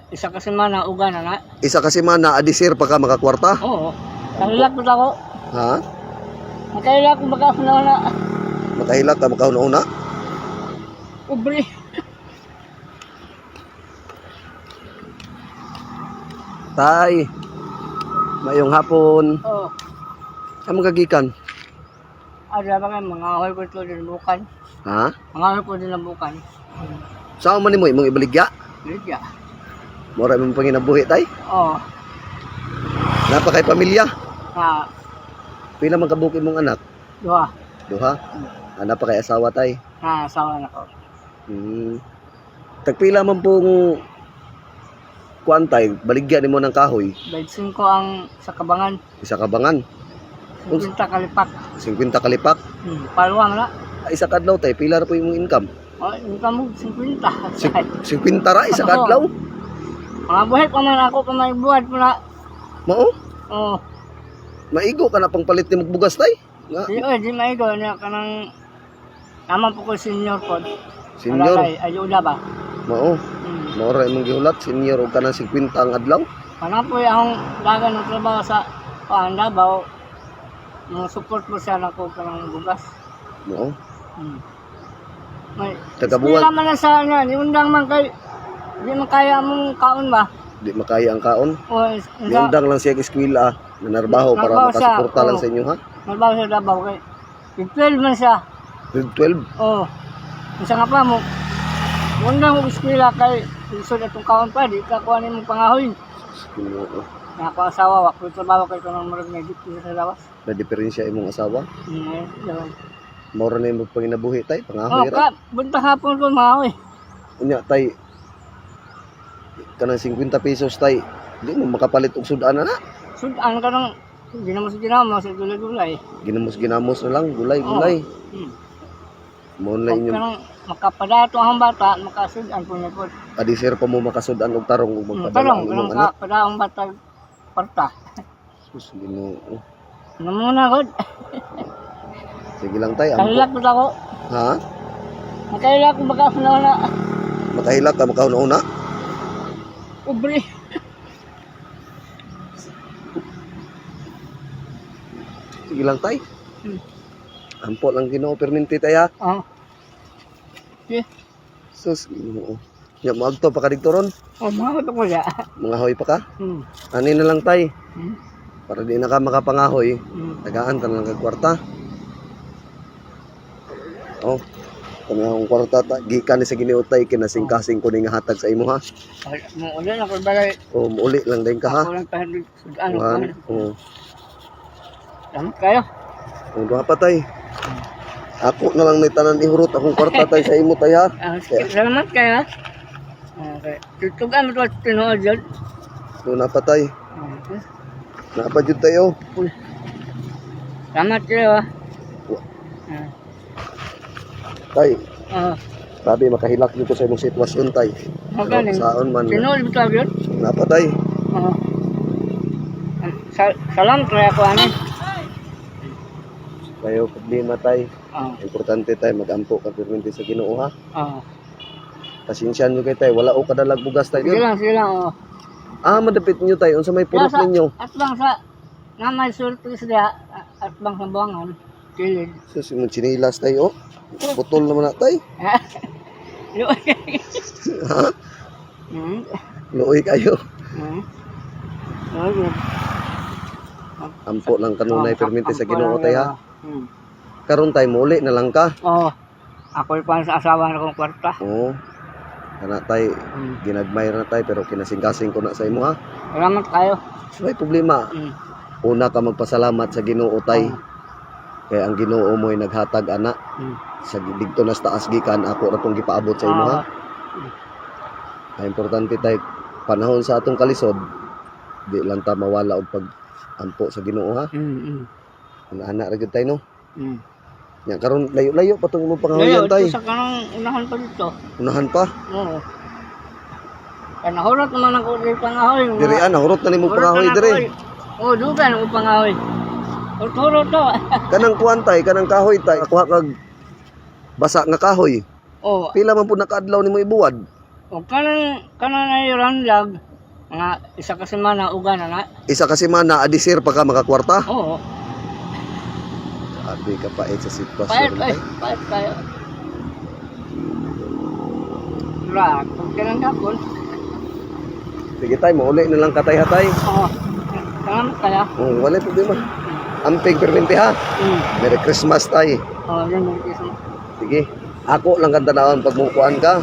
isa ka semana uga na. Isa ka semana adisir pa ka makakwarta? Oo. Kahilak ko ako. Ha? Makahilak ko baka na. Makahilak ka makauna-una? Ubre. Tay, mayong hapon. Oo. Ang magagikan? Ada ba mga ahoy ko ito din bukan. Ha? Mga ahoy ko din na bukan. Saan man mo imong ibaligya? Lidya. Mura imong panginabuhi tay? Oo. Napa kay pamilya? Ha. Pila man kabuki mong anak? Duha. Duha? Ana pa kay asawa tay? Ha, asawa na ko. Tagpila man pong kuantay, baligya nimo ng kahoy. 25 ang sa kabangan. Isa kabangan, 50 kalipak. 50 kalipak. Paluwang na. Isa kadlaw tay, pila ra po imong income? Oh, income mo 50. 50 ra isa kadlaw. Mga buhay pa man ako pa may buhat po na. Mao? Oo. Maigo ka na pang palit nimong bugas tay? Nga. Di maigo niya kanang naman po ko senior po. Senior. Ayuda ba? Mao. Mao ra imong gihulat, senior og kanang 50 ang adlaw. Kanang po yung dagan ng trabaho sa Davao. Mga support mo siya na ko kanang bugas. Mao. May Tagabuwan. Hindi naman na sa niya, niundang man kay di man kaya mong kaon ba? Di makaya ang kaon. O, Niundang lang siya eskwela na narbaho para Narbaho siya, makasuporta lang oo. sa inyo ha. Trabaho sa Davao kay 12 man siya. Grade 12. Oo. Isa nga pa mo, undang mo eskwela kay isod atong kaon pa, di ka kuha mong pangahoy. Ginoo. Ako asawa, wako trabaho kay kanang marag medyo sa lawas. Na diferensya imong asawa. Daw. Mao ra na imong panginabuhi tay, Oh, pangahoy ra. bunta hapon ko mahoy. Unya tay, kanang 50 pesos tay, di mo makapalit og sudan na. Sudan ka nang ginamos sa gulay-gulay. Ginamos na lang, gulay. Mao na Kung inyong kanang makapadato ang bata, makasudan po niya po. adisir pa mo makasudan og tarong ug magpadala Talong, ang kanang imong anak. kapadaong bata, parta. Sus, Ginoo. Ano muna ko? Sige lang tay, Kahilak ampo. po ako. Ha? Makahilak ko baka na. Makahilak ka makauna-una? Ubre. Sige lang tay. Ampo lang Ginoo perminti tay ha. Oh. Okay. Sus, Ginoo. Nya moagto pa ka dito ron. Oh, mga ko ya. Mga hoy pa ka. Hmm. Ani na lang tay. Hmm. Para di na ka makapangahoy, Hmm. tagaan ta lang kag kwarta. Oh. Kami akong kwarta ta gikan ni sa Ginoo tay kinasing-kasing ko ni nga hatag sa imo ha. Mo ulit ako balay. O muuli lang din ka ha. Ako lang kahit sudan Kuhan. ko. Oh. Salamat kayo. O duha pa tay. Ako na lang may tanan ihurot akong kwarta tay sa imo tay ha. Salamat kayo. Okay. Tutugan mo ito tinood yun. Do na pa tay. Okay. Napa jud tayo. Uy. Salamat kayo ah. Tay, Ah. sabi makahilak dito sa imong sitwasyon tay. Magaling. Saon man. Tinood mo ito yun. Napa tay. Oo. Salamat kayo ako ano. Kayo problema tay. Oo. Importante tay magampo ka perminti sa Ginoo ha. Oo. Pasensyahan nyo kay tay, wala o kadalag bugas tay. Sige lang. Oo. Ah, madapit nyo tay, unsa may purot ninyo. At bang sa namay surprise diya at bang sa buwangan. Kilid. Sus, imong chinilas tay oh. Putol naman na tay. Luoy. Ha? Luoy kayo. Okay. Ampo lang kanunay perminti sa Ginoo tay ha. Hmm. Karon tay muli na lang ka. Oo. Ako pa sa asawa na kong kwarta. Oo. Kana tay, ginagmay na tay pero kinasing-kasing ko na sa imo ha. Salamat kayo. May problema. Una ka magpasalamat sa Ginoo tay. Kaya ang Ginoo mo'y naghatag ana. Sa didto na sa taas gikan ako ra tong gipaabot sa imo ha. Ay importante tay panahon sa atong kalisod di lang ta mawala og pag-ampo sa Ginoo ha. Ana ra gyud tay no. Nya karon layo-layo pa tong imong pangahoyan tay. Sa kanang unahan pa dito. Unahan pa. Oo. Kana horot naman ako dito pangahoy. Diri ana hurot na nimo pangahoy diri. Oh, dugan ako pangahoy. Horot to. Kanang kuan tay, kanang kahoy tay, kuha kag basa nga kahoy. Oh, Pila man pud nakaadlaw nimo ibuwad. O kanan na yung randag, nga isa kasi mana uga na. Isa kasi man na adisir pa ka makakwarta. Oo. Sabi ka pait sa Pahit sitwasyon. ay, pahit kayo. Ra, kung kailan kapon. Sige tay, mauli na lang katay hatay. Oo. Salamat kaya. Wala problema. Amping permente ha. Merry Christmas tay. Oo, yun yung kiso. Sige. Ako lang kang tanawan pag mukuan ka.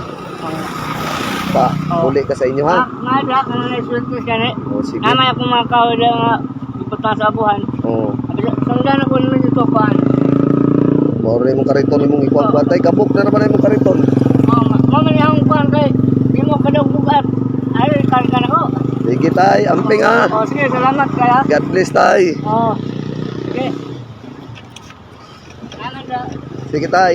Pa, uli ka sa inyo ha. Nga, kung na-swerte siya na. Sige. Namay akong mga kawala nga ipunta sa abuhan. Oo. Sanggan ako naman dito paan. Mauro na mong kariton mong ikuan-kuan tay. Kabuk na naman na mong kariton. Mamaya akong paan kay, di mo kadang bugat. Ay, karga na ko. Sige tay, amping ha. Sige, salamat kaya. God bless tay. Oo. Sige. Salamat. Sige tay.